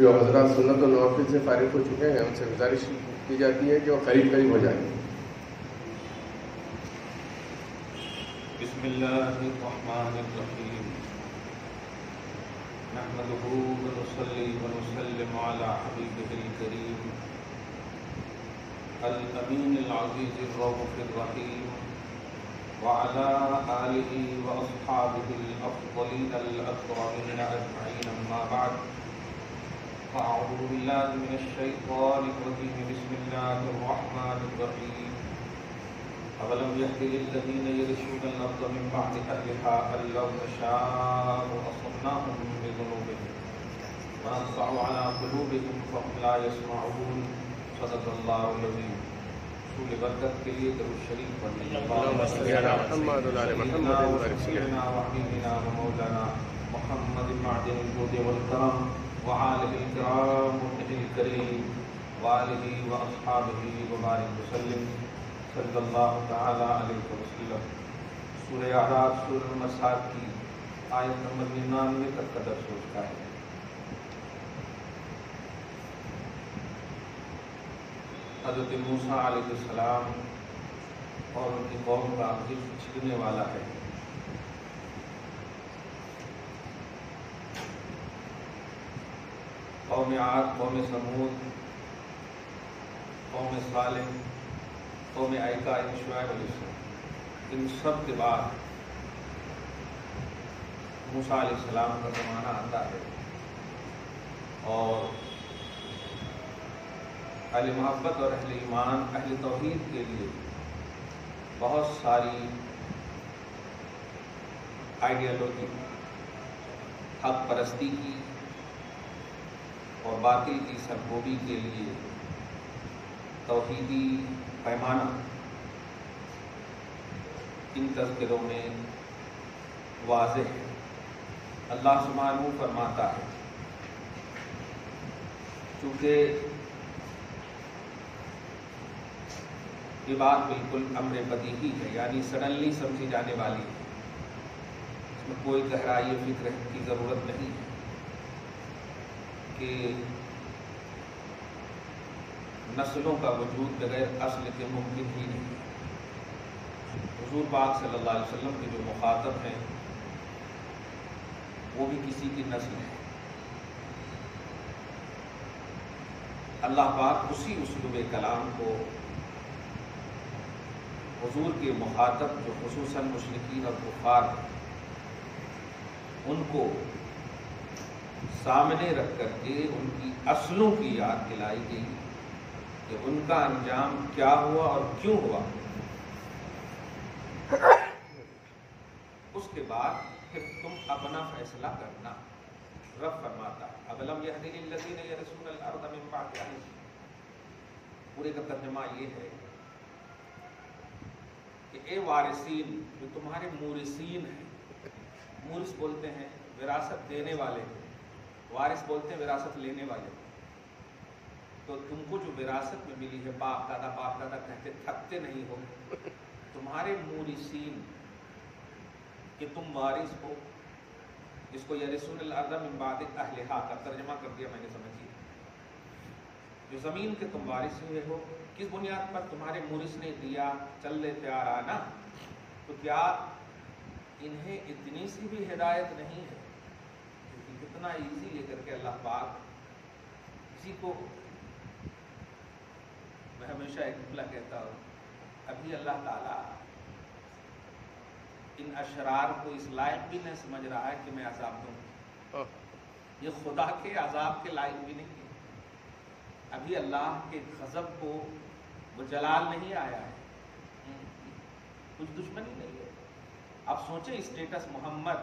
جو حضرات سنت و نوافل سے فارغ ہو چکے ہیں ان سے گزارش کی جاتی ہے کہ وہ قریب قریب ہو جائیں. بسم اللہ الرحمن الرحیم نحمده ونصلي ونسلم على حبیبه الکریم الامین العزیز الرؤوف الرحیم وعلى آله واصحابه الافضلین الاکرمین اجمعین اما بعد فاعوذ باللہ من الشیطان الرجیم بسم اللہ الرحمن الرحیم اولم يهد للذين يرثون الارض من بعد اهلها ان لو نشاء اصبناهم بذنوبهم ونطبع على قلوبهم فهم لا يسمعون صدق اللہ العظیم. رسول برکت کے لیے درود شریف پڑھیں. اللهم صل على محمد وعلى محمد وسيدنا وحبيبنا ومولانا محمد معدن الجود والكرم وآله الكرام وابنه الكريم وآله وأصحابه وبارك وسلم صلی اللہ تعالی علیہ وسلم. سورہ اعراف سورہ نمبر 7 کی آیت نمبر 99 تک کا درس ہو چکا ہے. حضرت موسیٰ علیہ السلام اور ان کی قوم کا حلف چھڑنے والا ہے. قوم عاد، قوم ثمود، قوم صالح، قوم ایکا، شعیب علیہ السلام، ان سب کے بعد موسیٰ علیہ السلام کا زمانہ آتا ہے اور اہل محبت اور اہل ایمان، اہل توحید کے لیے بہت ساری آئیڈیالوجی، حق پرستی کی اور باطل کی سرکوبی کے لیے توحیدی پیمانہ ان تذکروں میں واضح ہے. اللہ سبحانہ فرماتا ہے چونکہ یہ بات بالکل امر بدیہی ہے، یعنی سڈنلی سمجھی جانے والی ہے، اس میں کوئی گہرائی فکر کی ضرورت نہیں ہے کہ نسلوں کا وجود بغیر اصل کے ممکن ہی نہیں. حضور پاک صلی اللہ علیہ وسلم کے جو مخاطب ہیں وہ بھی کسی کی نسل ہے. اللہ پاک اسی اسلوب کلام کو حضور کے مخاطب جو خصوصاً مشرکین اور کفار ہیں ان کو سامنے رکھ کر کے ان کی اصلوں کی یاد دلائی گئی کہ ان کا انجام کیا ہوا اور کیوں ہوا. اس کے بعد پھر تم اپنا فیصلہ کرنا. رب فرماتا ہے اولم یہد للذین یرثون الارض من بعد اہلها. پورے کا ترجمہ یہ ہے کہ اے وارثین، جو تمہارے مورثین ہیں، مورث بولتے ہیں وراثت دینے والے، وارث بولتے ہیں وراثت لینے والے. تو تم کو جو وراثت میں ملی ہے، باپ دادا کہتے تھکتے نہیں ہو. تمہارے مورثین کہ تم وارث ہو، جس کو یرثون الارض من بعد اہلها کا ترجمہ کر دیا میں نے، سمجھیے. جو زمین کے تم وارث ہوئے ہو، کس بنیاد پر؟ تمہارے مورث نے دیا، چل لے پیار آنا. تو کیا انہیں اتنی سی بھی ہدایت نہیں ہے؟ کیونکہ کتنا ایزی لے کر کے اللہ پاک کسی کو، میں ہمیشہ ایک جملہ کہتا ہوں، ابھی اللہ تعالیٰ ان اشرار کو اس لائق بھی نہیں سمجھ رہا ہے کہ میں عذاب دوں. یہ خدا کے عذاب کے لائق بھی نہیں ہے. ابھی اللہ کے غضب کو وہ جلال نہیں آیا ہے، کچھ دشمنی نہیں ہے. اب سوچیں اسٹیٹس محمد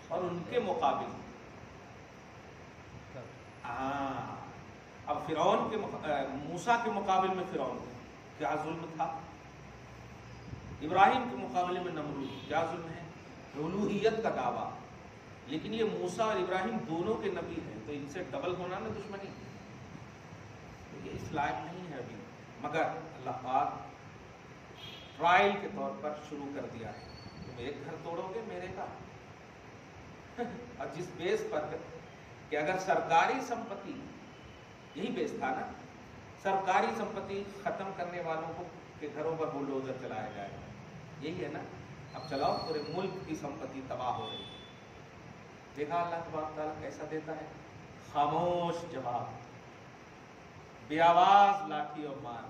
اور ان کے مقابل. اب فرعون کے موسیٰ کے مقابل میں فرعون کیا ظلم تھا، ابراہیم کے مقابلے میں نمرود کیا ظلم ہے، الوہیت کا دعویٰ. لیکن یہ موسیٰ اور ابراہیم دونوں کے نبی ہیں، تو ان سے ڈبل ہونا نا دشمنی. یہ اس لائق نہیں ہے ابھی، مگر اللہ پاک ٹرائل کے طور پر شروع کر دیا ہے. تم ایک گھر توڑو گے میرے کا، اور جس بیس پر کہ اگر سرکاری سمپتی یہی بیس تھا نا، سرکاری سمپتی ختم کرنے والوں کو کے گھروں پر بلڈوزر چلایا جائے گا، یہی ہے نا۔ اب چلاؤ، پورے ملک کی سمپتی تباہ ہو رہی ہے۔ دیکھا اللہ تبارک تعالیٰ کیسا دیتا ہے، خاموش جواب، بے آواز لاٹھی اور مار۔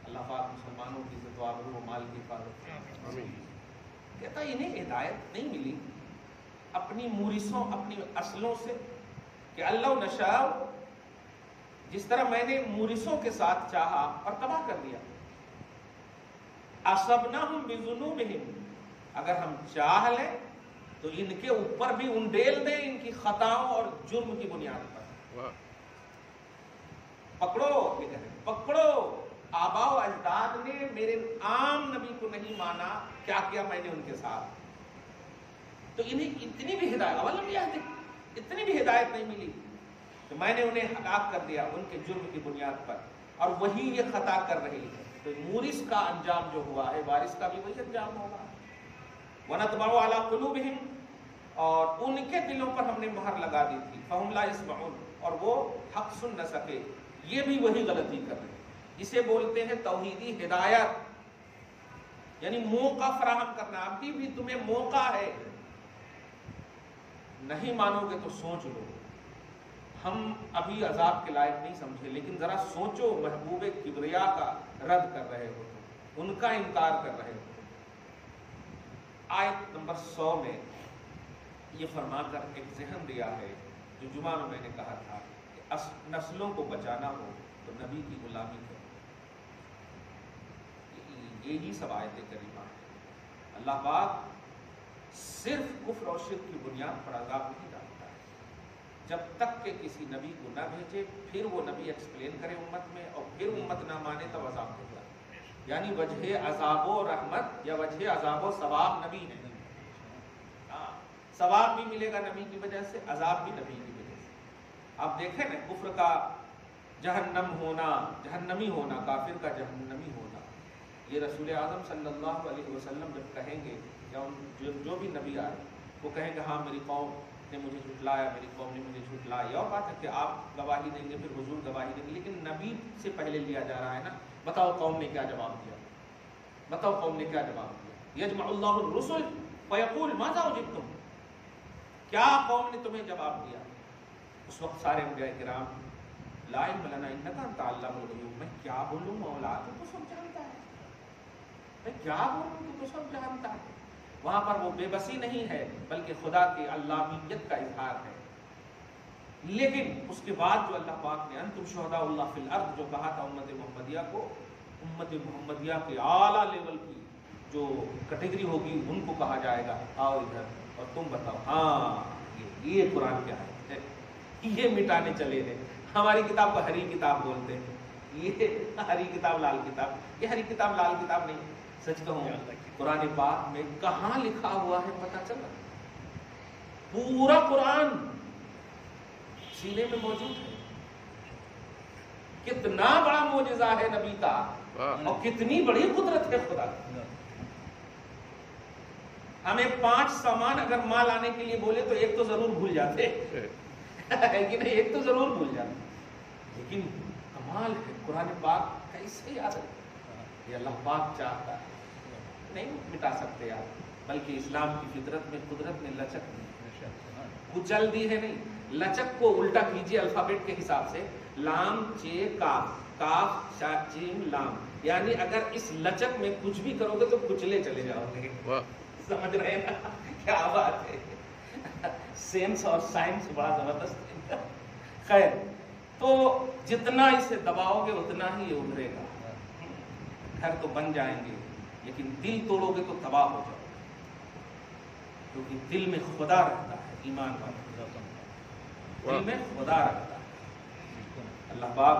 اللہ پاک مسلمانوں کی عزت و آبرو و مال کی حفاظت کرے۔ کہتا انہیں ہدایت نہیں ملی اپنی مورثوں، اپنی اصلوں سے، کہ اللہ نشاء، جس طرح میں نے مورثوں کے ساتھ چاہا اور تباہ کر دیا۔ اصبناہم بذنوبہم، اگر ہم چاہ لیں تو ان کے اوپر بھی انڈیل دیں ان کی خطاؤں اور جرم کی بنیاد پر۔ پکڑو، پکڑو، آبا و اجداد نے میرے عام نبی کو نہیں مانا، کیا کیا میں نے ان کے ساتھ۔ تو انہیں اتنی بھی ہدایت، اتنی بھی ہدایت نہیں ملی تو میں نے انہیں ہلاک کر دیا ان کے جرم کی بنیاد پر، اور وہی یہ خطا کر رہی ہے۔ تو مورث کا انجام جو ہوا ہے، وارث کا بھی وہی انجام ہوگا۔ وَنَطْبَعُ عَلَىٰ قُلُوبِهِمْ، اور ان کے دلوں پر ہم نے مہر لگا دی تھی، فَهُمْ لَا يَسْمَعُونَ، اور وہ حق سن نہ سکے۔ یہ بھی وہی غلطی کر رہے ہیں جسے بولتے ہیں توحیدی ہدایت، یعنی موقع فراہم کرنا۔ ابھی بھی تمہیں موقع ہے، نہیں مانو گے تو سوچ لو۔ ہم ابھی عذاب کے لائق نہیں سمجھے، لیکن ذرا سوچو، محبوب کبریا کا رد کر رہے ہو، ان کا انکار کر رہے ہو۔ آیت نمبر 100 میں یہ فرما کر ایک ذہن دیا ہے جو جمعہ میں نے کہا تھا کہ نسلوں کو بچانا ہو تو نبی کی غلامی کرو۔ یہی سب آیتیں کریمہ ہیں۔ اللہ پاک صرف کفر اور شرک کی بنیاد پر عذاب نہیں ڈالتا ہے، جب تک کہ کسی نبی کو نہ بھیجے، پھر وہ نبی ایکسپلین کرے امت میں، اور پھر امت نہ مانے تب عذاب ہوگا۔ یعنی وجہ عذاب و رحمت یا وجہ عذاب و ثواب نبی ہے۔ ثواب بھی ملے گا نبی کی وجہ سے، عذاب بھی نبی کی وجہ سے۔ آپ دیکھیں نا، کفر کا جہنم ہونا، جہنمی ہونا، کافر کا جہنمی ہونا، یہ رسول اعظم صلی اللہ علیہ وسلم جب کہیں گے، یا جو بھی نبی آئے وہ کہیں گے ہاں میری قوم نے مجھے جھٹلایا، میری قوم نے مجھے جھٹلایا، اور بات ہے کہ آپ گواہی دیں گے، پھر حضور گواہی دیں گے، لیکن نبی سے پہلے لیا جا رہا ہے نا۔ بتاؤ قوم نے کیا جواب دیا، بتاؤ قوم نے کیا جواب دیا۔ یجمع اللہ الرسل فیقول ماذا اجبتم، کیا قوم نے تمہیں جواب دیا؟ اس وقت سارے انبیاء کرام، لا علم لنا انک انت علام الغیوب، میں کیا بولوں مولا، تو سب جانتا ہے، میں کیا بولوں تو سب جانتا ہے۔ وہاں پر وہ بے بسی نہیں ہے، بلکہ خدا کی علانیت کا اظہار ہے۔ لیکن اس کے بعد جو اللہ پاک نے انتم شہداء اللہ فی الارض جو کہا تھا امت محمدیہ کو، امت محمدیہ کے اعلیٰ لیول کی جو کیٹیگری ہوگی ان کو کہا جائے گا آؤ ادھر اور تم بتاؤ، ہاں یہ قرآن کیا ہے، یہ مٹانے چلے ہیں۔ ہماری کتاب کو ہری کتاب بولتے ہیں، یہ ہری کتاب لال کتاب، یہ ہری کتاب لال کتاب نہیں۔ سچ کہوں قرآن پاک میں کہاں لکھا ہوا ہے پتہ چلا؟ پورا قرآن سینے میں موجود ہے۔ کتنا بڑا معجزہ ہے نبی کا، اور کتنی بڑی قدرت ہے خدا کی۔ ہمیں 5 سامان اگر مال لانے کے لیے بولے تو ایک تو ضرور بھول جاتے ہے کہ نہیں، ایک تو ضرور بھول جاتے، لیکن کمال ہے قرآن پاک کیسے یاد ہے؟ یہ اللہ پاک چاہتا ہے، نہیں مٹا سکتے آپ، بلکہ اسلام کی فطرت میں قدرت نے لچک دی، کچل دی ہے نہیں۔ لچک کو الٹا کیجئے الفابیٹ کے حساب سے، لام چے کاف، کاف شا جیم لام، یعنی اگر اس لچک میں کچھ بھی کرو گے تو کچلے چلے جاؤ گے۔ سمجھ رہے ہیں نا کیا بات ہے؟ سینس اور سائنس بڑا زبردست ہے۔ خیر، تو جتنا اسے دباؤ گے اتنا ہی یہ ابھرے گا۔ گھر تو بن جائیں گے لیکن دل توڑو گے تو تباہ ہو جاؤ، کیونکہ دل میں خدا رہتا ہے، ایمان والا دل میں خدا رہتا ہے۔ اللہ پاک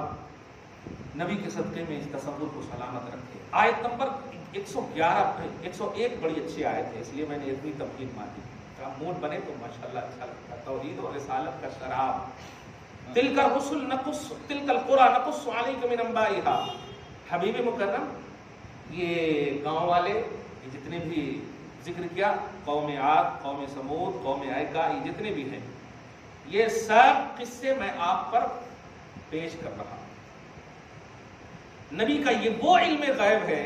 نبی کے صدقے میں اس تصور کو سلامت رکھے۔ آیت نمبر 101 بڑی اچھی آیت ہے، اس لیے میں نے اتنی تمکین ماری۔ موڈ بنے تو ماشاءاللہ اچھا لگتا ہے۔ توحید اور رسالت کا شراب، تلک الرسل نقص تلک القرى نقص علیک من انبائها۔ حبیب مکرم، یہ گاؤں والے یہ جتنے بھی ذکر کیا، قوم عاد، قوم سمود، قوم ایکا، یہ جتنے بھی ہیں، یہ سب قصے میں آپ پر پیش کر رہا. نبی کا یہ وہ علم غیب ہے.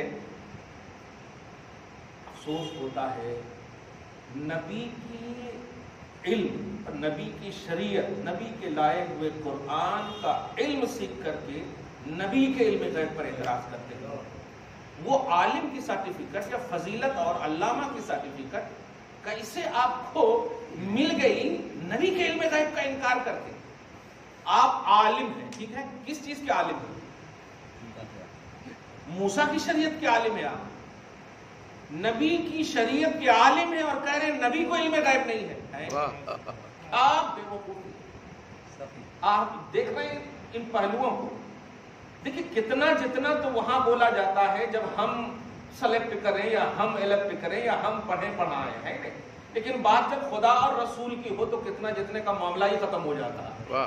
افسوس ہوتا ہے نبی کی علم، نبی کی شریعت، نبی کے لائے ہوئے قرآن کا علم سیکھ کر کے نبی کے علم غیب پر اعتراض کرتے ہیں. وہ عالم کی سرٹیفکیٹ یا فضیلت اور علامہ کی سرٹیفکیٹ کیسے آپ کو مل گئی نبی کے علم غیب کا انکار کرتے؟ آپ عالم ہیں، ٹھیک ہے، کس چیز کے عالم ہیں؟ موسیٰ کی شریعت کے عالم ہیں آپ، نبی کی شریعت کے عالم ہیں اور کہہ رہے ہیں نبی کو علم غیب نہیں ہے. آپ بے وقوف، آپ دیکھ رہے ہیں ان پہلوؤں کو. دیکھیں کتنا جتنا تو وہاں بولا جاتا ہے جب ہم سلیکٹ کریں یا ہم الیکٹ کریں یا ہم پڑھیں پڑھائیں، ہے نہیں، لیکن بات جب خدا اور رسول کی ہو تو کتنا جتنے کا معاملہ ہی ختم ہو جاتا ہے.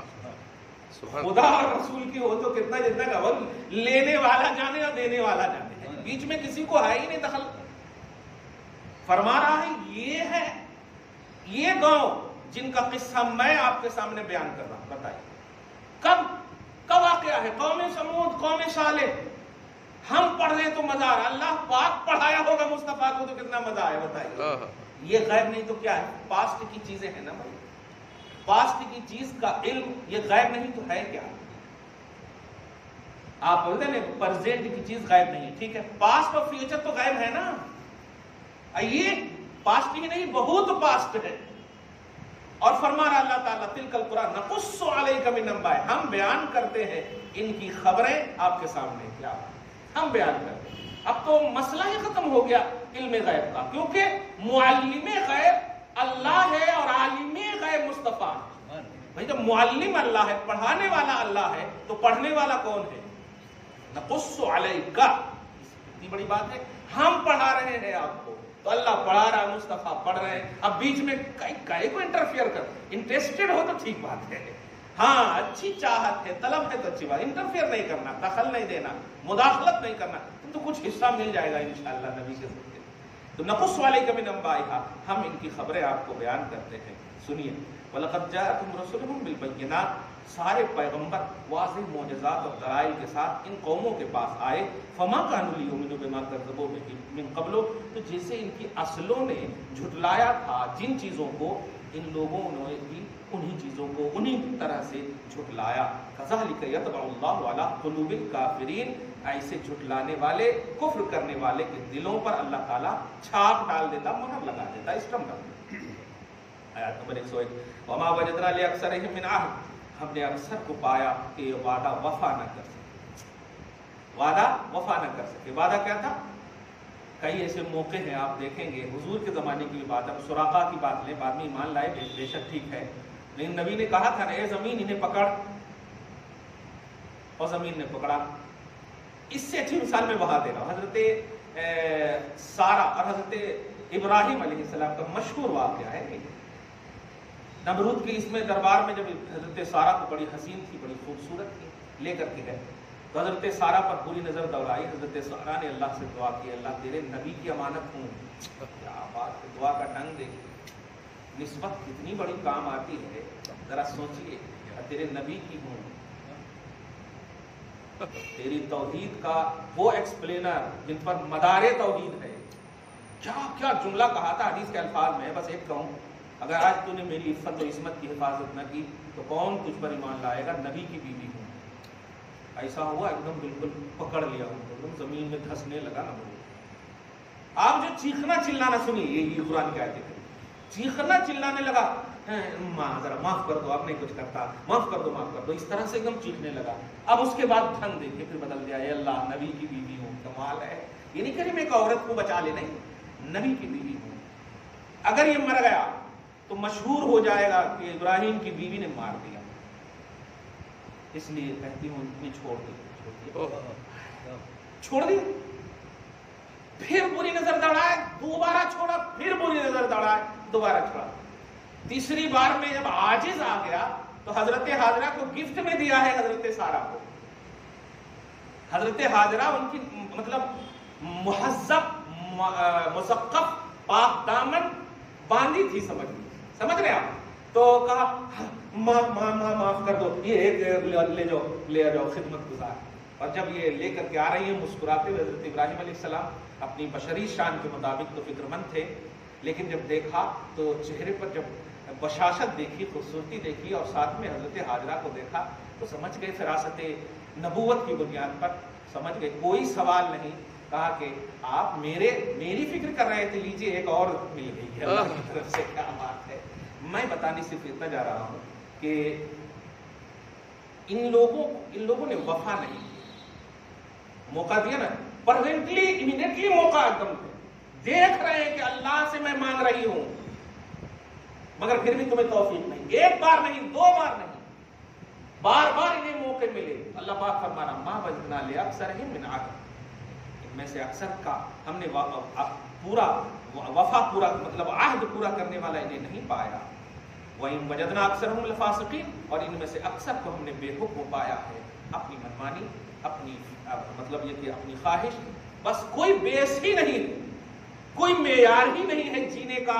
خدا اور رسول کی ہو تو کتنا جتنا کا وقت لینے والا جانے اور دینے والا جانے، بیچ میں کسی کو ہے ہی نہیں دخل. فرما رہا ہے یہ گاؤں جن کا قصہ میں آپ کے سامنے بیان کر رہا ہوں، بتائیے کب واقعہ ہے؟ قوم سمود، قوم صالح. ہم پڑھ رہے تو مزہ آ رہا، اللہ پاک پڑھایا ہوگا مصطفیٰ کو تو کتنا مزہ آئے، بتائیے. یہ غیب نہیں تو کیا ہے؟ پاسٹ کی چیزیں ہیں نا بھائی، پاسٹ کی چیز کا علم یہ غیب نہیں تو ہے کیا؟ آپ بولتے ہیں پرزینٹ کی چیز غیب نہیں ہے، ٹھیک ہے، پاسٹ اور فیوچر تو غیب ہے نا. یہ پاسٹ ہی نہیں، بہت پاسٹ ہے. اور فرما رہا اللہ تعالیٰ تلک القرآن نقص علیک من انباء، ہم بیان کرتے ہیں ان کی خبریں آپ کے سامنے. کیا ہم بیان کرتے ہیں؟ اب تو مسئلہ ہی ختم ہو گیا علم غیب کا، کیونکہ معلم غیب اللہ ہے اور عالم غیب مصطفیٰ. بھائی جب معلم اللہ ہے، پڑھانے والا اللہ ہے، تو پڑھنے والا کون ہے؟ نقص علیک، اتنی بڑی بات ہے. ہم پڑھا رہے ہیں آپ کو تو اللہ پڑھا رہا ہے، مصطفیٰ پڑھ رہے ہیں. اب بیچ میں کئی کو انٹرفیئر کر، انٹرسٹڈ ہو تو ٹھیک بات ہے، ہاں اچھی چاہت ہے، طلب ہے تو اچھی بات. انٹرفیئر نہیں کرنا، دخل نہیں دینا، مداخلت نہیں کرنا، تو کچھ حصہ مل جائے گا انشاءاللہ نبی کے ذریعے. تو نقص علیک من انبائہا، ہم ان کی خبریں آپ کو بیان کرتے ہیں. سنیے، وَلَقَدْ جَاءَكُمْ رُسُلُهُم بِالْبَيِّنَاتِ، سارے پیغمبر واضح معجزات اور دلائل کے ساتھ ان قوموں کے پاس آئے. فَمَا كَانُوا لِيُؤْمِنُوا بِمَا كَذَّبُوا بِهِ مِن قَبْلُ، تو جیسے ان کی اصلوں نے جھٹلایا تھا جن چیزوں کو، ان لوگوں نے بھی انہی چیزوں کو انہی طرح سے جھٹلایا. كَذَلِكَ يَطْبَعُ اللَّهُ عَلَىٰ قُلُوبِ الْكَافِرِينَ، ایسے جھٹلانے والے، کفر کرنے والے کے دلوں پر اللہ تعالیٰ چھاپ ڈال دیتا، مہر لگا دیتا، اسٹمپ ڈال دیتا. آیت نمبر 101، وَمَا وَجَدْنَا لِأَكْثَرِهِم مِّنْ عَهْدٍ، ہم نے اکثر کو پایا کہ یہ وعدہ وفا نہ کر سکے. وعدہ وفا نہ کر سکے. وعدہ کیا تھا؟ کئی ایسے موقع ہیں آپ دیکھیں گے، حضور کے زمانے کی بات ہے، سراقہ کی بات لیں، بعد میں ایمان لائے بے شک ٹھیک ہے، لیکن نبی نے کہا تھا اے زمین انہیں پکڑ، اور زمین نے پکڑا. اس سے اچھی مثال میں بہا دے رہا ہوں. حضرت سارہ اور حضرت ابراہیم علیہ السلام کا مشہور واقعہ ہے. نمرود کے اس میں دربار میں جب حضرت سارہ کو، بڑی حسین تھی، بڑی خوبصورت تھی، لے کر کے گئے تو حضرت سارہ پر پوری نظر دوڑائی. حضرت سارہ نے اللہ سے دعا کی، اللہ تیرے نبی کی امانت ہوں. کیا بات ہے، دعا کا ڈھنگ دیکھ، نسبت کتنی بڑی کام آتی ہے. ذرا سوچئے، تیرے نبی کی ہوں، تیری توحید کا وہ ایکسپلینر جن پر مدار توحید ہے. کیا کیا جملہ کہا تھا حدیث کے الفاظ میں. بس ایک کہوں، اگر آج تو نے میری عفت و عصمت کی حفاظت نہ کی تو کون تجھ پر ایمان لائے گا؟ نبی کی بیوی ہوں. ایسا ہوا ایک دم بالکل پکڑ لیا ہوں، ایک دم زمین میں دھسنے لگا نا. آپ جو چیخنا چلانا سنیے، یہ قرآن کی آیت ہے، چیخنا چلانے لگا، ماں ذرا معاف کر دو، آپ نہیں کچھ کرتا، معاف کر دو، معاف کر دو، اس طرح سے ایک دم چیخنے لگا. اب اس کے بعد ڈھنگ دیکھے پھر بدل دیا، اے اللہ نبی کی بیوی ہوں. کمال ہے. یہ نہیں کہ میں ایک عورت کو بچا لے، نہیں، نبی کی بیوی ہوں. اگر یہ مر گیا تو مشہور ہو جائے گا کہ ابراہیم کی بیوی نے مار دیا. اس لیے کہتی ہوں اتنی چھوڑ دی. پھر بری نظر دوڑائے، دوبارہ چھوڑا، پھر بری نظر دوڑائے، دوبارہ چھوڑا. تیسری بار میں جب عاجز آ گیا تو حضرت حاجرہ کو گفٹ میں دیا ہے حضرت سارہ کو. حضرت حاجرہ ان کی مطلب مہذب، مثقف، پاک دامن باندھی تھی، سمجھ رہے آپ. تو کہا معاف کر دو، یہ ایک لے جاؤ خدمت گزار. اور جب یہ لے کر کے آ رہی ہیں مسکراتے ہوئے، حضرت ابراہیم علیہ السلام اپنی بشری شان کے مطابق تو فکر مند تھے، لیکن جب دیکھا تو چہرے پر جب بشاشت دیکھی، خوبصورتی دیکھی اور ساتھ میں حضرت ہاجرہ کو دیکھا تو سمجھ گئے فراست نبوت کی بنیاد پر سمجھ گئے، کوئی سوال نہیں. کہا کہ آپ میری فکر کر رہے تھے، لیجیے ایک اور مل گئی ہے اللہ کی طرف سے. کیا بات ہے. میں بتانے صرف اتنا جا رہا ہوں کہ ان لوگوں نے وفا نہیں، موقع دیا نا، پرزنٹلی امیڈیٹلی موقع ایک دم دیکھ رہے ہیں کہ اللہ سے میں مانگ رہی ہوں مگر پھر بھی تمہیں توفیق نہیں. ایک بار نہیں، دو بار نہیں، بار بار انہیں موقع ملے. اللہ پاک فرمانا ما وجدنا لأکثرہم من عہد، ان میں سے اکثر کا ہم نے پورا وفا پورا مطلب عہد پورا کرنے والا انہیں نہیں پایا. وَإِن وَجَدْنَا أَكْثَرَهُمْ لَفَاسِقِينَ، اور ان میں سے اکثر کو ہم نے بے حکم پایا ہے، اپنی منمانی، اپنی مطلب یہ کہ اپنی خواہش، بس کوئی بیس ہی نہیں ہے، کوئی معیار ہی نہیں ہے جینے کا،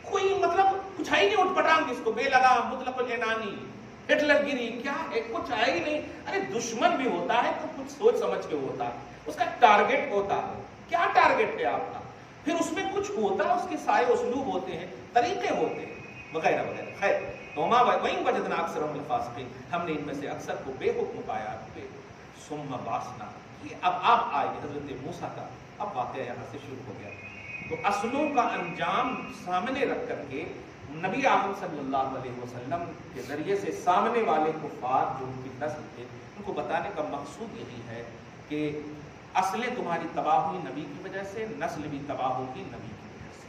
کوئی مطلب کچھ ہے ہی نہیں. اٹھ پٹانگ جس کو بے لگا مطلق العنانی ہٹلر گیری کیا ہے، کچھ ہے ہی نہیں. ارے دشمن بھی ہوتا ہے تو کچھ سوچ سمجھ کے ہوتا ہے، اس کا ٹارگٹ ہوتا ہے. کیا ٹارگٹ ہے آپ کا، پھر اس میں کچھ ہوتا ہے، اس کے سارے اسلوب ہوتے ہیں، طریقے ہوتے ہیں وغیرہ وغیرہ. خیر توما وَإِن وَجَدْنَا أَكْثَرَهُمْ لَفَاسِقِينَ، ہم نے ان میں سے اکثر کو بے حکم پایا. ثُمَّ بَعَثْنَا، یہ اب آئے حضرت موسیٰ کا اب واقعہ یہاں سے شروع ہو گیا. تو اصلوں کا انجام سامنے رکھ کر کے نبی اعظم صلی اللہ علیہ وسلم کے ذریعے سے سامنے والے کفار جو ان کی نسل تھے ان کو بتانے کا مقصود یہی ہے کہ اصلیں تمہاری تباہ ہوئی نبی کی وجہ سے، نسل بھی تباہ ہوگی نبی کی وجہ سے.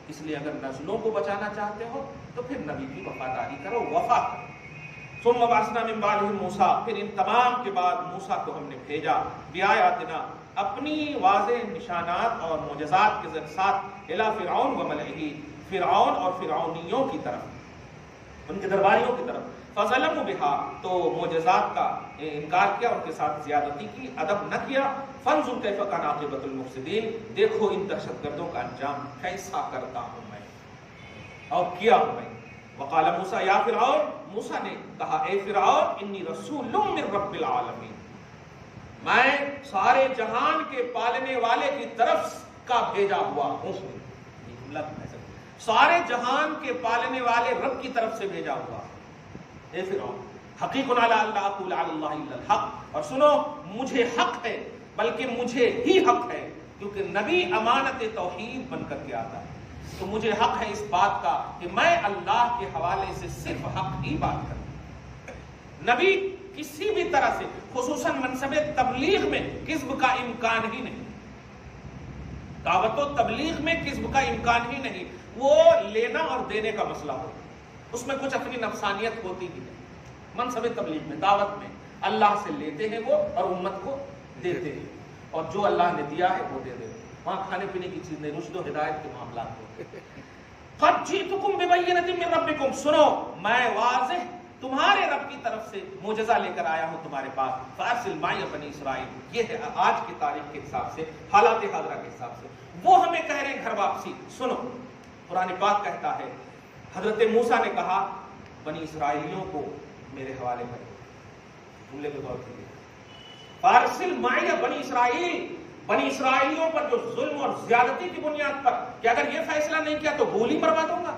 اس لیے اگر نسلوں کو بچانا چاہتے ہو تو پھر نبی کی وفاداری کرو، وفا کرو. ثم بعثنا من بعدهم موسیٰ، پھر ان تمام کے بعد موسیٰ کو ہم نے بھیجا بآیاتنا، اپنی واضح نشانات اور معجزات کے ساتھ، الی فرعون و ملئہ، فرعون اور فرعونیوں کی طرف، ان کے درباریوں کی طرف. فظلموا بها، تو معجزات کا انکار کیا، ان کے ساتھ زیادتی کی، ادب نہ کیا. فانظر کیف کان عاقبۃ المفسدین، دیکھو ان دہشت گردوں کا انجام کیسا کرتا ہوں میں اور کیا ہوں میں. وقال موسیٰ یا فرعون، موسیٰ نے کہا اے فرعون، انی رسول من رب العالمین، میں سارے جہان کے پالنے والے کی طرف کا بھیجا ہوا ہوں. سارے جہان کے پالنے والے رب کی طرف سے بھیجا ہوا. اے فرعون حقیق علی اللہ اقول علی اللہ الا الحق، اور سنو مجھے حق ہے، بلکہ مجھے ہی حق ہے، کیونکہ نبی امانت توحید بن کر کے آتا ہے، تو مجھے حق ہے اس بات کا کہ میں اللہ کے حوالے سے صرف حق ہی بات کروں. نبی کسی بھی طرح سے، خصوصاً منصب تبلیغ میں کذب کا امکان ہی نہیں، دعوت و تبلیغ میں کذب کا امکان ہی نہیں. وہ لینا اور دینے کا مسئلہ ہو، اس میں کچھ اپنی نفسانیت ہوتی ہی نہیں. منصب تبلیغ میں، دعوت میں اللہ سے لیتے ہیں وہ اور امت کو دیتے ہیں، اور جو اللہ نے دیا ہے وہ دے دے. وہاں کھانے پینے کی چیز نہیں، رشد و ہدایت کے معاملات ہوتے. قد جئتکم ببینۃ من ربکم، سنو میں واضح تمہارے رب کی طرف سے معجزہ لے کر آیا ہوں تمہارے پاس. فارسل معی بنی اسرائیل، یہ ہے آج کی تاریخ کے حساب سے، حالات حاضرہ کے حساب سے. وہ ہمیں کہہ رہے ہیں گھر واپسی. سنو قرآن پاک کہتا ہے، حضرت موسیٰ نے کہا بنی اسرائیلیوں کو میرے حوالے کرو. جملے کو غور کیجیے، فارسل معی بنی اسرائیل، بنی اسرائیلیوں پر جو ظلم اور زیادتی کی بنیاد پر کہ اگر یہ فیصلہ نہیں کیا تو گولی مروا دوں گا.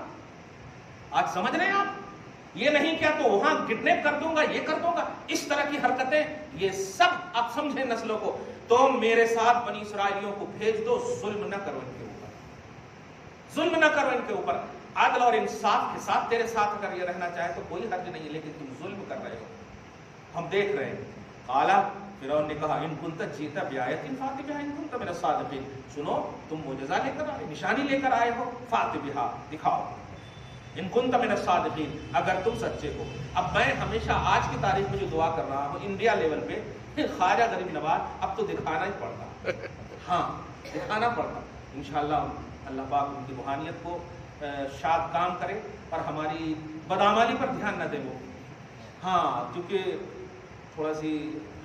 آج سمجھ رہے ہیں آپ، یہ نہیں کیا تو وہاں کڈنیپ کر دوں گا، یہ کر دوں گا، اس طرح کی حرکتیں، یہ سب آپ سمجھیں نسلوں کو. تو میرے ساتھ بنی اسرائیلیوں کو بھیج دو، ظلم نہ کرو ان کے اوپر، ظلم نہ کرو ان کے اوپر. عدل اور انصاف کے ساتھ تیرے ساتھ اگر یہ رہنا چاہے تو کوئی حرج نہیں، لیکن تم ظلم کر رہے ہو، ہم دیکھ رہے ہیں. قالا، فرعون نے کہا ان کنت جیتا بیایت فات بہا ان کنت من الصادقین، سنو تم معجزہ لے کر آئے، نشانی لے کر آئے ہو، فات بہا، دکھاؤ، ان کنت من الصادقین، اگر تم سچے ہو. اب میں ہمیشہ آج کی تاریخ میں جو دعا کر رہا ہوں انڈیا لیول پہ، خواجہ غریب نواز اب تو دکھانا ہی پڑتا، ہاں دکھانا پڑتا. انشاءاللہ اللہ پاک ان کی روحانیت کو شاد کام کرے اور ہماری بدعمالی پر دھیان نہ دے وہ. ہاں کیونکہ تھوڑا سی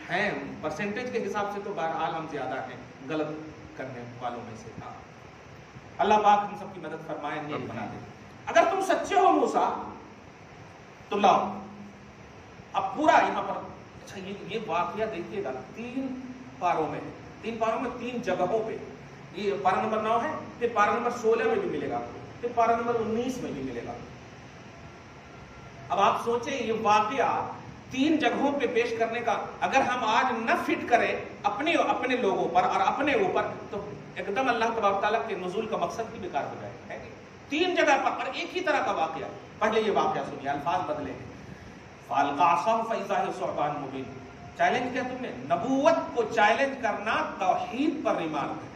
ہیں پرسنٹیج کے حساب سے تو بہرحال ہم زیادہ ہیں غلط کرنے والوں میں سے. اللہ پاک ہم سب کی مدد فرمائے، نیک بنا دے. اگر تم سچے ہو موسیٰ تو لاؤ اب پورا یہاں پر اچھا یہ واقعہ دیکھیے گا 3 پاروں میں 3 جگہوں پہ. یہ پارا نمبر 9 ہے، پھر پارا نمبر 16 میں بھی ملے گا، پھر پارا نمبر 19 میں بھی ملے گا. اب آپ سوچیں یہ واقعہ 3 جگہوں پہ پیش کرنے کا اگر ہم آج نہ فٹ کریں اپنے لوگوں پر اور اپنے اوپر تو ایک دم اللہ تبارک تعالیٰ کے نزول کا مقصد ہی بیکار ہو جائے گا. 3 جگہ پر اور ایک ہی طرح کا واقعہ. پہلے یہ واقعہ سنیے، الفاظ بدلے ہیں. فَأَلْقَىٰ عَصَاهُ فَإِذَا هِيَ ثُعْبَانٌ مُّبِينٌ. چیلنج کیا تم نے؟ نبوت کو چیلنج کرنا توحید پر ریمارک ہے.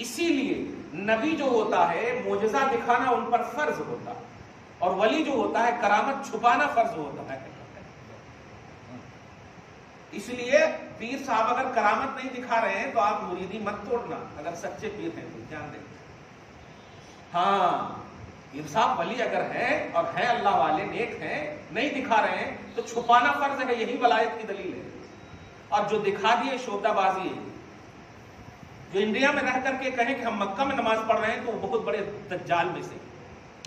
اسی لیے نبی جو ہوتا ہے معجزہ دکھانا ان پر فرض ہوتا ہے، اور ولی جو ہوتا ہے کرامت چھپانا فرض ہوتا ہے. اس لیے پیر صاحب اگر کرامت نہیں دکھا رہے ہیں تو آپ مریدی مت توڑنا اگر سچے پیر ہیں تو دھیان دیں. ہاں پیر صاحب ولی اگر ہیں اور ہیں اللہ والے نیک ہیں نہیں دکھا رہے ہیں تو چھپانا فرض ہے. یہی ولایت کی دلیل ہے. اور جو دکھا دیے شوبدہ بازی ہے. جو انڈیا میں رہ کر کے کہیں کہ ہم مکہ میں نماز پڑھ رہے ہیں تو وہ بہت بڑے دجال میں سے.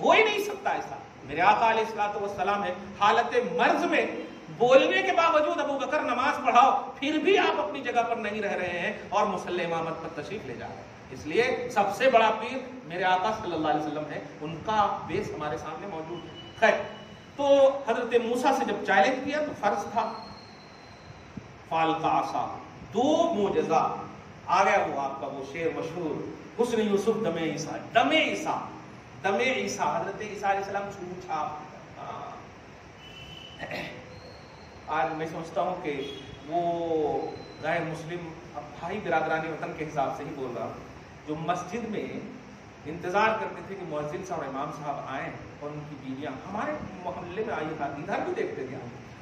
ہو ہی نہیں سکتا ایسا. میرے آقا علیہ الصلوۃ والسلام ہے حالت مرض میں بولنے کے باوجود ابو بکر نماز پڑھاؤ پھر بھی آپ اپنی جگہ پر نہیں رہ رہے ہیں اور مصلی امامت پر تشریف لے جا رہے ہیں. اس لیے سب سے بڑا پیر میرے آقا صلی اللہ علیہ وسلم ہے. ان کا بیس ہمارے سامنے موجود ہے. خیر تو حضرت موسیٰ سے جب چیلنج کیا تو فرض تھا فَأَلْقَىٰ عَصَاهُ. 2 معجزہ آ گیا. وہ آپ کا وہ شعر مشہور حسن یوسف دم عیسیٰ. دم عیسیٰ حضرت عیسیٰ علیہ السلام چھو چھاپ. آج میں سمجھتا ہوں کہ وہ غیر مسلم اب بھائی برادرانی وطن کے حساب سے ہی بول رہا ہوں جو مسجد میں انتظار کرتے تھے کہ مؤذن صاحب اور امام صاحب آئیں اور ان کی بیویاں ہمارے محلے میں آئی تھی ادھر بھی دیکھتے تھے.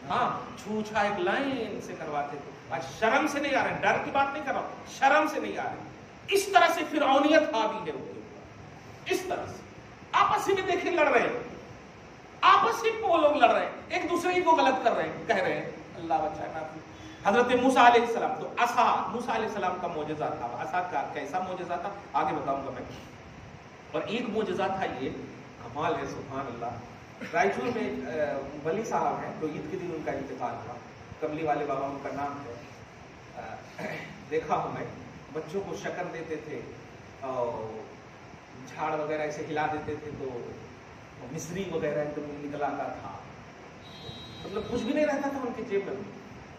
ہاں چھو چھا ایک لائن سے کرواتے تھے. آج شرم سے نہیں آ رہے ہیں، ڈر کی بات نہیں کر رہا ہوں، شرم سے نہیں آ رہے ہیں. اس طرح سے فرعونیت حاوی ہے ان کے اوپر. اس طرح سے آپس میں دیکھیں لڑ رہے ہیں، آپس میں وہ لوگ لڑ رہے ہیں، ایک دوسرے کو غلط کر رہے ہیں، کہہ رہے ہیں اللہ بچائے نا. حضرت موسیٰ علیہ السلام تو عصا موسیٰ علیہ السلام کا معجزہ تھا. عصا کا کیسا معجزہ تھا آگے بتاؤں گا میں. اور ایک معجزہ تھا یہ کمال ہے سبحان اللہ. رائچور میں ولی صاحب ہیں تو عید کے دن ان کا انتقال ہوا. کملی والے بابا ان کا نام ہے. دیکھا ہوں میں بچوں کو شکر دیتے تھے اور جھاڑ وغیرہ ایسے ہلا دیتے تھے تو مصری وغیرہ نکل آتا تھا. مطلب کچھ بھی نہیں رہتا تھا ان کی جیب میں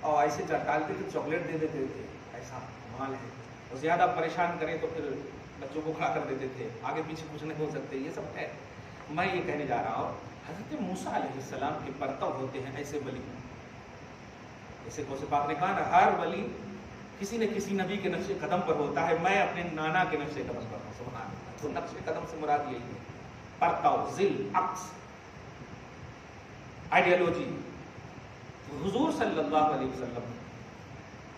اور ایسے ڈالتے تھے چاکلیٹ دے دیتے تھے. ایسا مال ہے. اور زیادہ پریشان کریں تو پھر بچوں کو کھڑا کر دیتے تھے. آگے پیچھے کچھ نہیں ہو سکتے. یہ سب ہے. میں یہ کہنے جا رہا ہوں حضرت موسیٰ علیہ السلام کے پرتو ہوتے ہیں ایسے ولی. جیسے غوث پاک نے کہا نا ہر ولی کسی نہ کسی نبی کے نقش قدم پر ہوتا ہے. میں اپنے نانا کے نقش قدم پر ہوں. سبحان اللہ. تو نقش قدم سے مراد یہی ہے پرتو ذل عکس آئیڈیالوجی. حضور صلی اللہ علیہ وسلم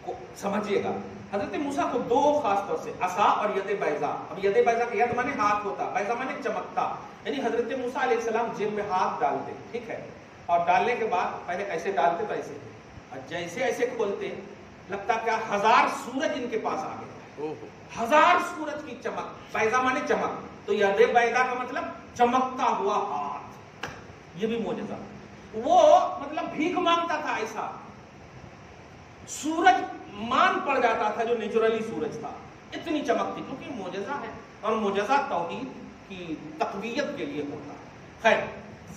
کو سمجھیے گا حضرت موسیٰ کو 2 خاص طور سے عصا اور ید بیضا. اب ید بیضا کا ید مانے ہاتھ ہوتا، بیضا مانے چمکتا. یعنی حضرت موسیٰ علیہ السلام جیب میں ہاتھ ڈالتے ٹھیک ہے اور ڈالنے کے بعد پہلے ایسے ڈالتے تو ایسے اور جیسے ایسے کھولتے لگتا کیا 1000 سورج ان کے پاس آ گئے. 1000 سورج کی چمک. بیضا مانے چمک تو ید بیضا کا مطلب چمکتا ہوا ہاتھ. یہ بھی معجزہ. وہ مطلب بھیک مانگتا تھا ایسا سورج مان پڑ جاتا تھا جو نیچرلی سورج تھا. اتنی چمک تھی کیونکہ معجزہ ہے اور معجزہ توحید کی تقویت کے لیے ہوتا ہے. خیر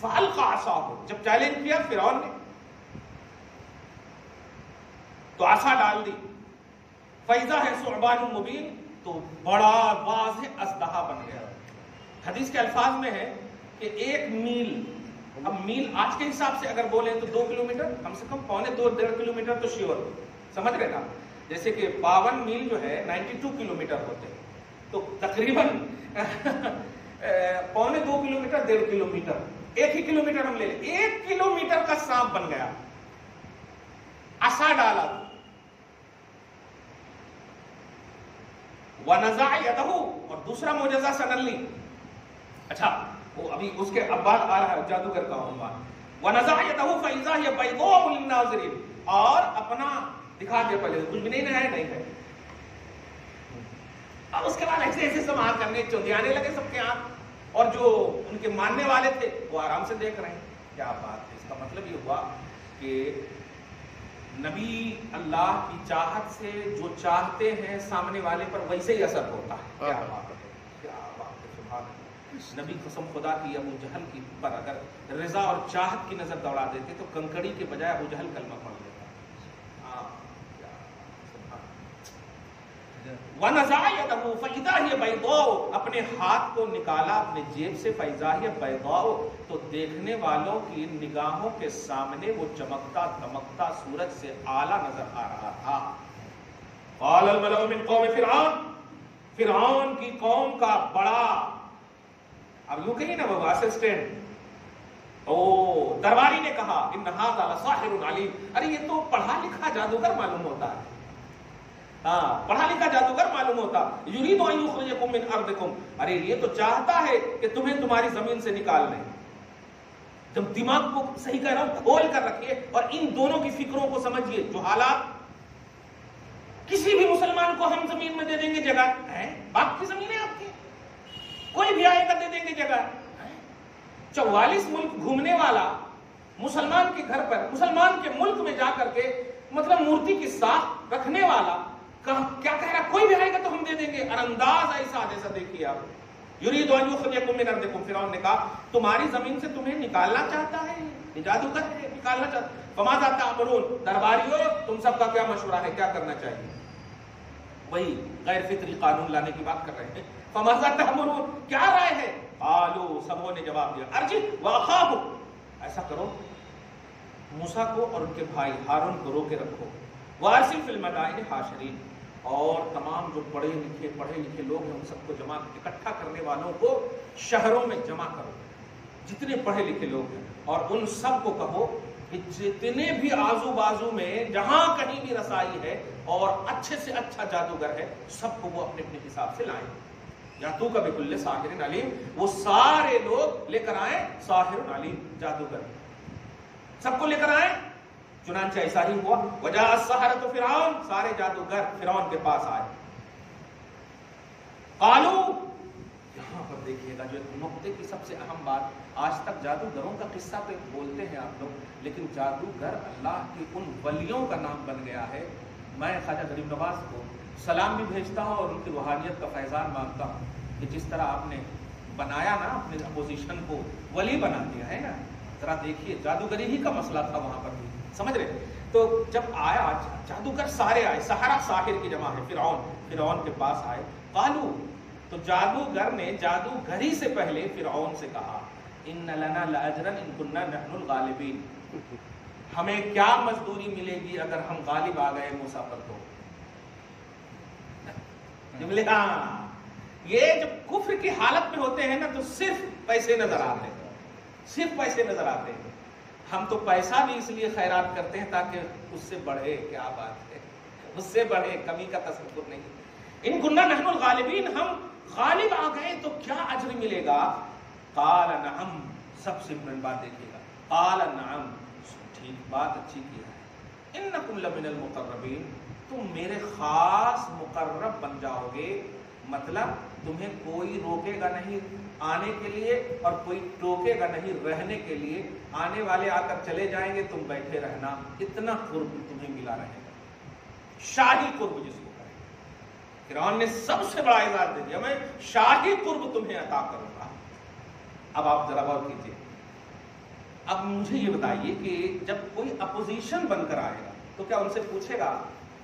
فَأَلْقَىٰ عَصَاهُ جب چیلنج کیا فرعون نے تو عصا ڈال دی. فَإِذَا هِيَ ثُعْبَانٌ مُّبِينٌ تو بڑا واضح اژدہا بن گیا. حدیث کے الفاظ میں ہے کہ 1 میل. اب میل آج کے حساب سے اگر بولیں تو 2 کلومیٹر کم سے کم 1.5 کلومیٹر تو شیور سمجھ رہے نا. جیسے کہ 52 میل جو ہے 92 کلومیٹر ہوتے ہیں تو تقریباً 1.5 کلومیٹر 1.5 کلومیٹر 1 ہی کلومیٹر ہم لے لیں 1 کلومیٹر کا سانپ بن گیا. عصا ڈالا وَنَزَعَ يَدَهُ اور دوسرا معجزہ سڈنلی. اچھا وہ ابھی اس کے اب بعد آ رہا ہے جادوگر کا عنوان. وَنَزَعَ يَدَهُ فَإِذَا هِيَ بَيْضَاءُ لِلنَّاظِرِينَ اور اپنا دکھا دیا. پہلے کچھ بھی نہیں ہے. اب اس کے بعد ایسے ایسے سماعت کرنے چودیانے لگے سب کے ہاتھ اور جو ان کے ماننے والے تھے وہ آرام سے دیکھ رہے ہیں. کیا بات ہے! اس کا مطلب یہ ہوا کہ نبی اللہ کی چاہت سے جو چاہتے ہیں سامنے والے پر ویسے ہی اثر ہوتا ہے. کیا بات ہے، کیا بات ہے! سبحان اللہ. نبی قسم خدا کی ابو جہل کی پر اگر رضا اور چاہت کی نظر دوڑا دیتے تو کنکڑی کے بجائے ابو جہل کلمہ پڑھ لیتا. وَنَزَعَ يَدَهُ فَإِذَا هِيَ بَيْضَاءُ، اپنے ہاتھ کو نکالا اپنے جیب سے، فَإِذَا هِيَ بَيْضَاءُ، تو دیکھنے والوں کی نگاہوں کے سامنے وہ چمکتا دمکتا سورج سے اعلیٰ نظر آ رہا تھا. قَالَ الْمَلَأُ مِنْ قَوْمِ فِرْعَوْنَ، فرعون کی قوم کا بڑا، اب یوں کہیں نا وہ اسسٹنٹ درباری نے کہا، إِنَّ هَذَا لَسَاحِرٌ عَلِيمٌ، ارے یہ تو پڑھا لکھا جادوگر معلوم ہوتا ہے. پڑھا لکھا جادوگر معلوم ہوتا. یرید ان یخرجکم من ارضکم، ارے یہ تو چاہتا ہے کہ تمہیں تمہاری زمین سے نکال لیں. جب دماغ کو صحیح کہہ رہا ہوں کھول کر رکھیے اور ان دونوں کی فکروں کو سمجھیے. جو حالات، کسی بھی مسلمان کو ہم زمین میں دے دیں گے جگہ ہے، باپ کی زمین ہے آپ کی، کوئی بھی آئے گا دے دیں گے جگہ. 44 ملک گھومنے والا مسلمان کے گھر پر، مسلمان کے ملک میں جا کر کے مطلب مورتی کی ساخت رکھنے والا کیا کہہ رہا، کوئی بھی آئے گا تو ہم دے دیں گے. اور انداز ایسا دیکھیے آپ. یرید ان یخرجکم من ارضکم، فرعون نے کہا تمہاری زمین سے تمہیں نکالنا چاہتا ہے، یہ جادوگر ہے، نکالنا چاہتا ہے. فماذا تأمرون، درباریوں تم سب کا کیا مشورہ ہے، کیا کرنا چاہیے؟ وہی غیر فطری قانون لانے کی بات کر رہے ہیں. فماذا تأمرون، کیا رائے ہے؟ قالوا، سبوں نے جواب دیا، ارجع واخاہ، ایسا کرو موسیٰ کو اور ان کے بھائی ہارون کو روکے رکھو. وارسل فی المدائن حاشرین، اور تمام جو پڑھے لکھے لوگ ہیں ان سب کو جمع، اکٹھا کرنے والوں کو شہروں میں جمع کرو، جتنے پڑھے لکھے لوگ ہیں، اور ان سب کو کہو کہ جتنے بھی آزو بازو میں جہاں کہیں بھی رسائی ہے اور اچھے سے اچھا جادوگر ہے، سب کو وہ اپنے اپنے حساب سے لائیں. یاتوک بکل ساحر علیم، وہ سارے لوگ لے کر آئیں ساحر علیم، جادوگر سب کو لے کر آئیں. چنانچہ ایسا ہی ہوا. وجاء السحرۃ فرعون، سارے جادوگر فرعون کے پاس آئے. قالوا، یہاں پر دیکھیے گا جو نقطے کی سب سے اہم بات، آج تک جادوگروں کا قصہ تو بولتے ہیں آپ لوگ، لیکن جادوگر اللہ کے ان ولیوں کا نام بن گیا ہے. میں خواجہ غریب نواز کو سلام بھی بھیجتا ہوں اور ان کی روحانیت کا فیضان مانگتا ہوں کہ جس طرح آپ نے بنایا نا اپنے اپوزیشن کو ولی بنا دیا ہے نا. ذرا دیکھیے جادوگری ہی کا مسئلہ تھا وہاں پر بھی، سمجھ رہے. تو جب آیا جادوگر سارے آئے، سحرہ ساحر کی جمع ہے، فرعون کے پاس آئے. قالو، تو جادوگر نے جادوگری سے پہلے فرعون سے کہا، ان لنا لاجرا ان کنا نحن الغالبین، ہمیں کیا مزدوری ملے گی اگر ہم غالب آ گئے موسیٰ پر. تو جملے یہ جب کفر کی حالت میں ہوتے ہیں نا تو صرف پیسے نظر آتے ہیں، صرف پیسے نظر آتے ہیں. ہم تو پیسہ بھی اس لیے خیرات کرتے ہیں تاکہ اس سے بڑھے. کیا بات ہے، اس سے بڑھے، کمی کا تصور نہیں. ان کننا نحن الغالبین، ہم غالب آ گئے تو کیا اجر ملے گا. قال نعم، سب سے بڑی بات دیکھیے گا، قال نعم، ٹھیک، بات اچھی کی ہے. انکم لمن المقربین، تم میرے خاص مقرب بن جاؤ گے. مطلب تمہیں کوئی روکے گا نہیں آنے کے لیے اور کوئی ٹوکے گا نہیں رہنے کے لیے. آنے والے آ کر چلے جائیں گے، تم بیٹھے رہنا. اتنا قرب تمہیں ملا رہے گا، شاہی قرب جس کو کہیں. فرعون نے سب سے بڑا اعزاز دے دیا، میں شاہی قرب تمہیں عطا کروں گا. اب آپ ذرا غور کیجیے. اب مجھے یہ بتائیے کہ جب کوئی اپوزیشن بن کر آئے گا تو کیا ان سے پوچھے گا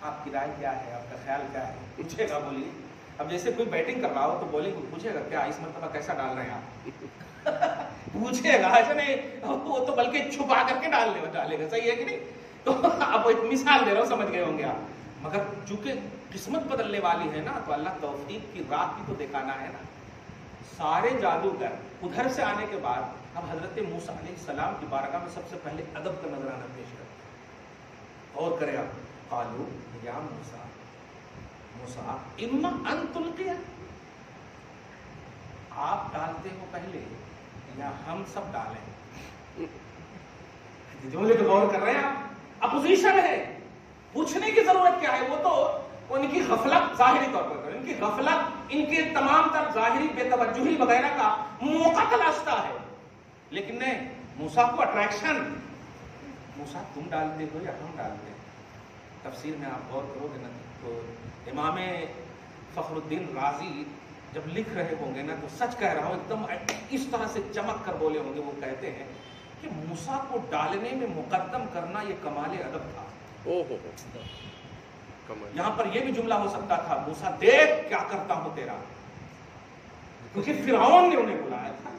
آپ کی رائے کیا ہے، آپ کا خیال کیا ہے؟ پوچھے گا، بولیے. اب جیسے کوئی بیٹنگ کر رہا ہو تو بولنگ پوچھے گا کیا اس مرتبہ کیسا ڈال رہے ہیں آپ؟ پوچھے گا، ایسا نہیں وہ تو بلکہ چھپا کر کے ڈالے گا. صحیح ہے کہ نہیں؟ تو اب ایک مثال دے رہا ہوں، سمجھ گئے ہوں گے آپ. مگر چونکہ قسمت بدلنے والی ہے نا تو اللہ توفیق کی راہ بھی تو دکھانا ہے نا. سارے جادوگر ادھر سے آنے کے بعد اب حضرت موسیٰ علیہ السلام کی بارگاہ میں سب سے پہلے ادب کا نذرانہ پیش کرتے. اور کرے آپ، قالو یا موسیٰ اما ان تلقیہ، آپ ڈالتے ہو پہلے یا ہم سب ڈالیں. جملے پہ غور کر رہے ہیں آپ. اپوزیشن ہے، پوچھنے کی ضرورت کیا ہے. وہ تو ان کی غفلت ظاہری طور پر، ان کی غفلت، ان کے تمام تر ظاہری بے توجہی وغیرہ کا موقع تلاشتا ہے. لیکن نہیں، موسیٰ کو اٹریکشن، موسیٰ تم ڈالتے ہو یا ہم ڈالتے ہیں؟ تفسیر میں آپ غور کرو گے نا تو امام فخر الدین رازی جب لکھ رہے ہوں گے نا تو سچ کہہ رہا ہوں ایک دم اس طرح سے چمک کر بولے ہوں گے. وہ کہتے ہیں کہ موسیٰ کو ڈالنے میں مقدم کرنا یہ کمال ادب تھا. یہاں پر یہ بھی جملہ ہو سکتا تھا موسیٰ دیکھ کیا کرتا ہوں تیرا، کیونکہ فرعون نے انہیں بلایا تھا.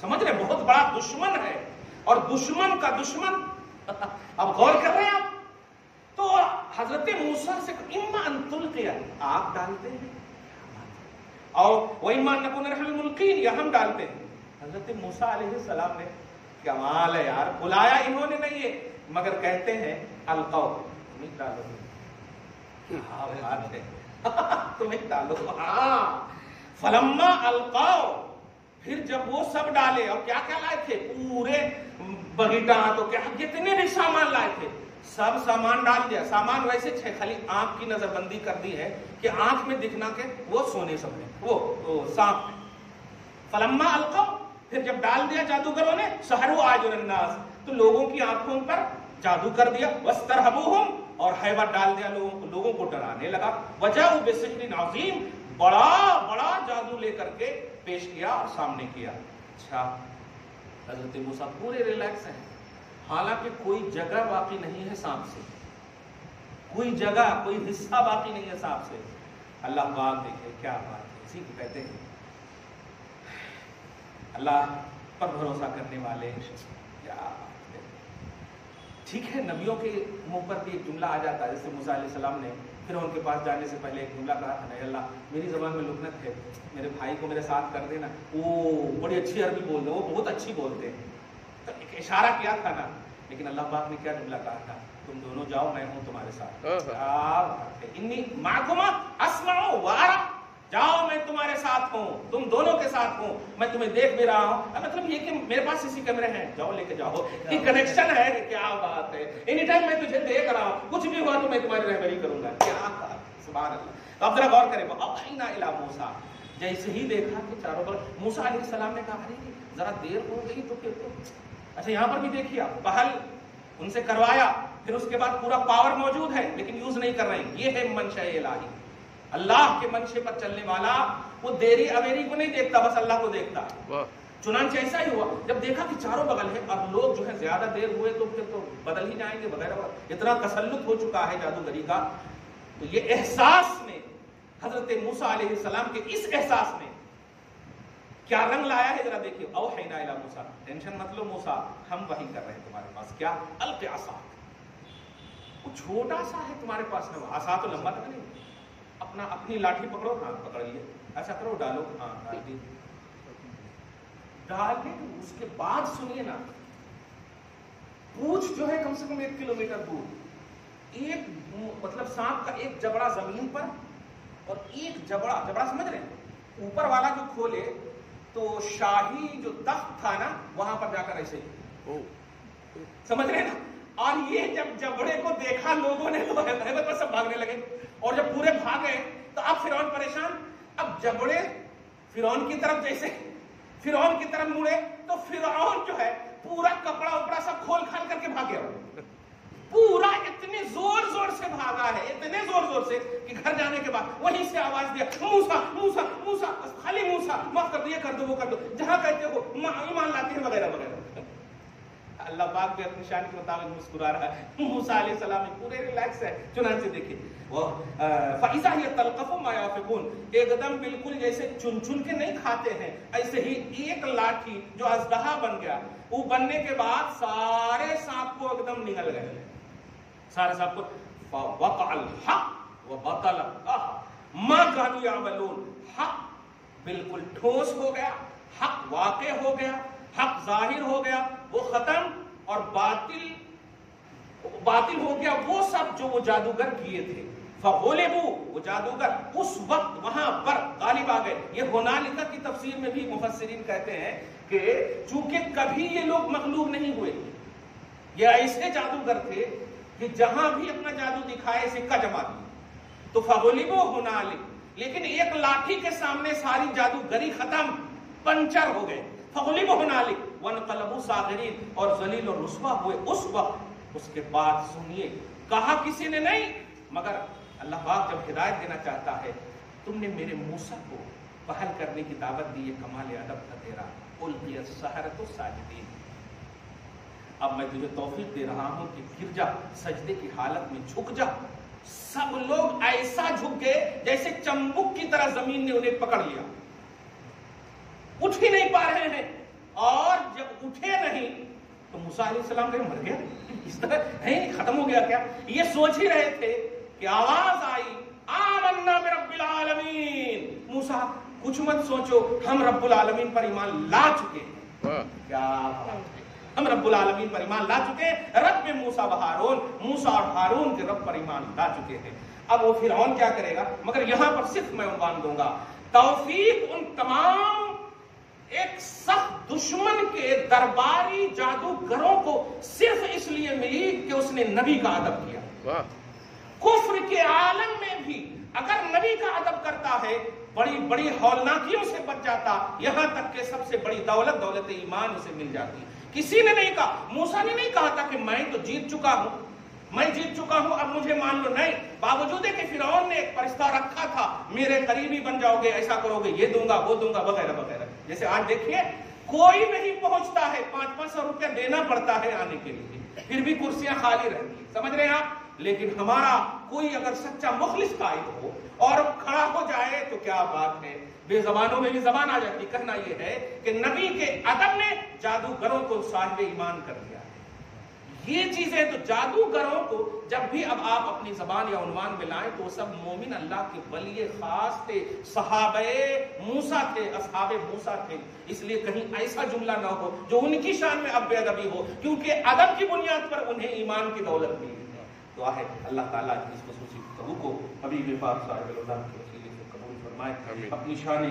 سمجھ رہے بہت بڑا دشمن ہے اور دشمن کا دشمن. اب غور کر رہے ہیں آپ تو حضرت موسیٰ سے اما ان تلقی آپ ڈالتے ہیں اور وَإِمَّا أَن نَّكُونَ نَحْنُ الْمُلْقِينَ یا ہم ڈالتے ہیں. حضرت موسیٰ علیہ السلام نے کمال ہے یار، بلایا انہوں نے نہیں ہے مگر کہتے ہیں القوا تمہیں ڈالو. ہاں بات ہے تمہیں ڈالو. ہاں فلما القوا پھر جب وہ سب ڈالے اور کیا کیا لائے تھے پورے بغیٹا تو کیا کتنے بھی سامان لائے تھے سب سامان ڈال دیا. سامان ویسے خالی آنکھ کی نظر بندی کر دی ہے کہ آنکھ میں دکھنا کہ وہ سونے سب نے وہ سانپ میں. فلما القوا پھر جب ڈال دیا جادوگروں نے سحروا اعین الناس تو لوگوں کی آنکھوں پر جادو کر دیا. واسترهبوهم اور ہیبت ڈال دیا لوگوں کو ڈرانے لگا. وجاءوا بسحر عظیم بڑا جادو لے کر کے پیش کیا اور سامنے کیا. اچھا حضرت موسیٰ پورے ریلیکس ہیں حالانکہ کوئی جگہ باقی نہیں ہے سانپ سے، کوئی جگہ کوئی حصہ باقی نہیں ہے سانپ سے. اللہ پاک دیکھے کیا بات ہے. اسی کو کہتے ہیں اللہ پر بھروسہ کرنے والے. کیا بات ہے. ٹھیک ہے نبیوں کے منہ پر بھی ایک جملہ آ جاتا ہے جیسے موسیٰ علیہ السلام نے پھر ان کے پاس جانے سے پہلے ایک جملہ کہا تھا نہیں اللہ میری زبان میں لکنت ہے میرے بھائی کو میرے ساتھ کر دینا. وہ بڑی اچھی عربی بول رہے وہ بہت اچھی بولتے ہیں تو ایک اشارہ کیا تھا نا. لیکن اللہ پاک نے کیا جملہ کہا تھا تم دونوں جاؤ میں ہوں تمہارے ساتھ. انی معکما اسمع و ارى جاؤ میں تمہارے ساتھ ہوں تم دونوں کے ساتھ ہوں میں تمہیں دیکھ بھی رہا ہوں. مطلب یہ کہ میرے پاس سی سی کیمرے ہیں جاؤ لے کے جاؤ یہ کنیکشن ہے. کیا بات ہے. اینی ٹائم میں تجھے دیکھ رہا ہوں کچھ بھی ہوا تو میں تمہاری رہبری کروں گا. کیا سبحان اللہ. تو اب ذرا غور کریں اوحینا الی موسیٰ جیسے ہی دیکھا کہ چاروں پر موسیٰ علیہ السلام نے کہا ارے ذرا دیر ہو گئی تو پھر تو اچھا یہاں پر بھی دیکھیے پہل ان سے کروایا پھر اس کے بعد پورا پاور موجود ہے لیکن یوز نہیں کر رہے ہیں. یہ ہے منشا الہی. اللہ کے منشے پر چلنے والا وہ دیری اویری کو نہیں دیکھتا بس اللہ کو دیکھتا. چنانچہ ایسا ہی ہوا جب دیکھا کہ چاروں بغل ہے اور لوگ جو ہے زیادہ دیر ہوئے تو پھر تو بدل ہی جائیں گے وغیرہ. اتنا تسلط ہو چکا ہے جادوگری کا. تو یہ احساس میں حضرت موسیٰ علیہ السلام کے اس احساس میں کیا رنگ لایا ہے ذرا دیکھیے. اوحینا الی موسیٰ ٹینشن مت لو موسیٰ ہم وحی کر رہے ہیں تمہارے پاس. کیا القی عصاک وہ چھوٹا سا ہے تمہارے پاس میں. عصا تو لمبا تک نہیں اپنی لاٹھی پکڑو ہاں پکڑ لیے ایسا کرو ڈالو ہاں ڈال دی ڈال کے اس کے بعد سنیے نا پوچھ جو ہے کم سے کم 1 کلومیٹر دور ایک مطلب سانپ کا ایک جبڑا زمین پر اور ایک جبڑا سمجھ رہے ہیں اوپر والا جو کھولے تو شاہی جو تخت تھا نا وہاں پر جا کر ایسے سمجھ رہے ہیں نا. اور یہ جب جبڑے کو دیکھا لوگوں نے تو حیبت پر سب بھاگنے لگے اور جب پورے بھاگ گئے تو اب فرعون پریشان. اب جبڑے فرعون کی طرف جیسے فرعون کی طرف مڑے تو فرعون جو ہے پورا کپڑا اوپڑا سب کھول کھال کر کے بھاگ گیا. پورا اتنے زور سے بھاگا ہے اتنے زور سے کہ گھر جانے کے بعد وہیں سے آواز دیا موسیٰ موسیٰ موسیٰ خالی موسیٰ معاف کر دو یہ کر دو وہ کر دو جہاں کہتے ہو ایمان لاتے ہیں وغیرہ وغیرہ. اللہ پاک بھی اپنی شان کے مطابق مسکرا رہا ہے. موسیٰ علیہ السلام پورے ریلیکس ہے. چنانچہ دیکھیے فَإِذَا هِيَ تَلْقَفُ مَا يَأْفِكُونَ ایک دم بالکل جیسے چن کے نہیں کھاتے ہیں ایسے ہی ایک لاٹھی جو اژدہا بن گیا وہ بننے کے بعد سارے سانپ کو ایک دم نگل گئے سارے سانپ کو. فَوَقَعَ الْحَقُّ وَبَطَلَ مَا كَانُوا يَعْمَلُونَ حق بالکل ٹھوس ہو گیا حق واقع ہو گیا حق ظاہر ہو گیا وہ ختم اور باطل ہو گیا وہ سب جو وہ جادوگر کیے تھے. فغلبوا وہ جادوگر اس وقت وہاں پر غالب آ گئے. یہ ہنالک کی تفسیر میں بھی مفسرین کہتے ہیں کہ چونکہ کبھی یہ لوگ مغلوب نہیں ہوئے یہ ایسے جادوگر تھے کہ جہاں بھی اپنا جادو دکھائے سکہ جما دیا. تو فغلبوا ہنالک لیکن ایک لاٹھی کے سامنے ساری جادوگری ختم پنچر ہو گئے. فغلبوا هنالك وانقلبوا صاغرین، اور ذلیل اور رسوا ہوئے اس وقت۔ اس کے بعد سنیے، کہا کسی نے نہیں، مگر اللہ پاک جب ہدایت دینا چاہتا ہے، تم نے میرے موسیٰ کو پہل کرنے کی دعوت دی، یہ کمال ادب تھا تیرا، القی السحرۃ ساجدین، اب میں تجھے توفیق دے رہا ہوں کہ گر جا، سجدے کی حالت میں جھک جا۔ سب لوگ ایسا جھک گئے جیسے چمبک کی طرح زمین نے انہیں پکڑ لیا، اٹھ ہی نہیں پا رہے ہیں، اور جب اٹھے نہیں تو موسیٰ علیہ السلام کہیں مر گیا، اس طرح ختم ہو گیا کیا؟ یہ سوچ ہی رہے تھے کہ آواز آئی آمنا برب العالمین، موسیٰ کچھ مت سوچو، ہم رب العالمین پر ایمان لا چکے ہیں۔ کیا ہم رب العالمین پر ایمان لا چکے ہیں، رب موسیٰ و ہارون، موسیٰ اور ہارون کے رب پر ایمان لا چکے ہیں۔ اب وہ فرعون کیا کرے گا؟ مگر یہاں پر صرف میں عنوان دوں گا، توفیق ان تمام ایک سخت دشمن کے درباری جادوگروں کو صرف اس لیے ملی کہ اس نے نبی کا ادب کیا۔ کفر کے عالم میں بھی اگر نبی کا ادب کرتا ہے، بڑی بڑی ہولناکیوں سے بچ جاتا، یہاں تک کہ سب سے بڑی دولت، دولت ایمان اسے مل جاتی۔ کسی نے نہیں کہا، موسیٰ نے نہیں کہا تھا کہ میں تو جیت چکا ہوں، میں جیت چکا ہوں، اب مجھے مان لو، نہیں، باوجود ہے کہ فرعون نے ایک فرشتہ رکھا تھا، میرے قریبی بن جاؤ گے، ایسا کرو گے، یہ دوں گا، وہ دوں گا، وغیرہ وغیرہ۔ جیسے آج دیکھیے کوئی نہیں پہنچتا ہے، 500 روپیہ دینا پڑتا ہے آنے کے لیے، پھر بھی کرسیاں خالی رہتی ہیں، سمجھ رہے ہیں آپ؟ لیکن ہمارا کوئی اگر سچا مخلص قائد ہو اور کھڑا ہو جائے تو کیا بات ہے، بے زبانوں میں بھی زبان آ جاتی۔ کہنا یہ ہے کہ نبی کے ادب نے جادوگروں کو صاحب ایمان کر دیا۔ یہ چیزیں تو جادوگروں کو جب بھی اب آپ اپنی زبان یا عنوان میں لائیں تو وہ سب مومن اللہ کے ولی خاص تھے، صحابہ موسیٰ تھے، اصحاب موسیٰ تھے، اس لیے کہیں ایسا جملہ نہ ہو جو ان کی شان میں اب بے ادبی ہو، کیونکہ ادب کی بنیاد پر انہیں ایمان کی دولت ملی۔ دعا ہے اللہ تعالیٰ اس خصوصی گفتگو کو حبیب پاک صاحب العالم کے وسیلے سے قبول فرمائے، اپنی شان